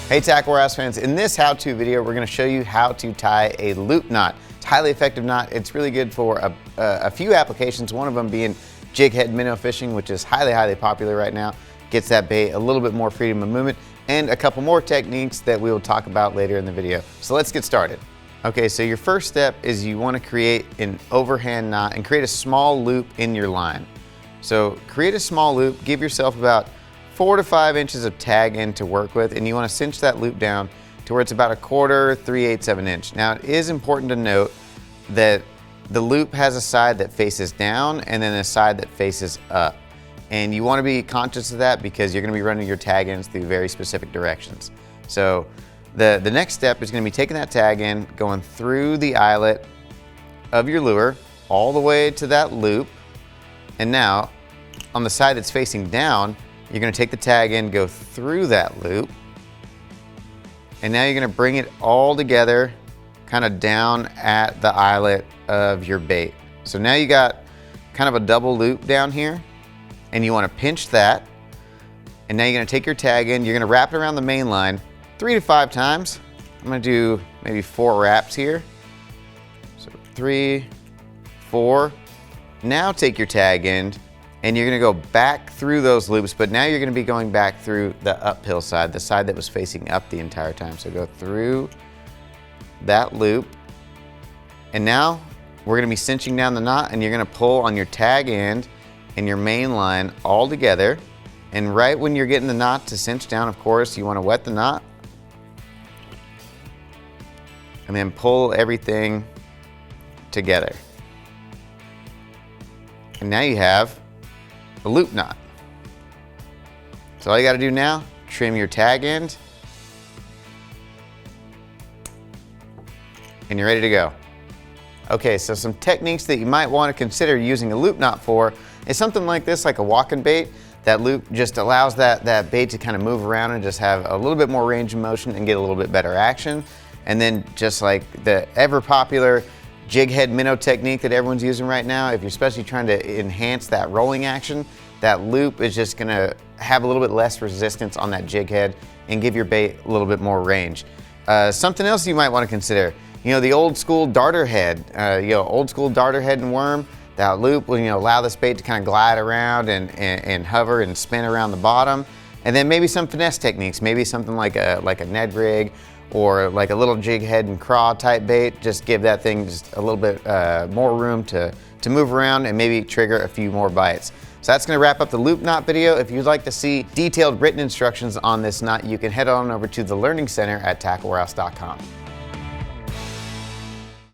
Hey Tackle Warehouse fans, in this how-to video we're going to show you how to tie a loop knot. It's a highly effective knot. It's really good for a few applications, one of them being jig head minnow fishing, which is highly popular right now. Gets that bait a little bit more freedom of movement, and a couple more techniques that we will talk about later in the video. So let's get started. Okay, so your first step is you want to create an overhand knot and create a small loop in your line. So create a small loop, give yourself about 4 to 5 inches of tag end to work with, and you want to cinch that loop down to where it's about 1/4, 3/8 of an inch. Now it is important to note that the loop has a side that faces down and then a side that faces up. And you want to be conscious of that because you're going to be running your tag ends through very specific directions. So the next step is going to be taking that tag end, going through the eyelet of your lure all the way to that loop. And now on the side that's facing down, you're going to take the tag end, go through that loop, and now you're going to bring it all together kind of down at the eyelet of your bait. So now you got kind of a double loop down here, and you want to pinch that, and now you're going to take your tag end, you're going to wrap it around the main line 3 to 5 times. I'm going to do maybe 4 wraps here. So 3, 4. Now take your tag end, and you're going to go back through those loops, but now you're going to be going back through the uphill side, the side that was facing up the entire time. So go through that loop, and now we're going to be cinching down the knot, and you're going to pull on your tag end and your main line all together. And right when you're getting the knot to cinch down, of course, you want to wet the knot and then pull everything together. And now you have a loop knot. So all you got to do now, trim your tag end, and you're ready to go. Okay, so some techniques that you might want to consider using a loop knot for is something like this, like a walking bait. That loop just allows that bait to kind of move around and just have a little bit more range of motion and get a little bit better action. And then just like the ever popular jig head minnow technique that everyone's using right now, if you're especially trying to enhance that rolling action, that loop is just gonna have a little bit less resistance on that jig head and give your bait a little bit more range. Something else you might want to consider, the old school darter head, old school darter head and worm, that loop will allow this bait to kind of glide around and hover and spin around the bottom. And then maybe some finesse techniques, maybe something like a Ned rig, or like a little jig head and craw type bait. Just give that thing just a little bit more room to move around and maybe trigger a few more bites. So that's gonna wrap up the loop knot video. If you'd like to see detailed written instructions on this knot, you can head on over to the Learning Center at tacklewarehouse.com.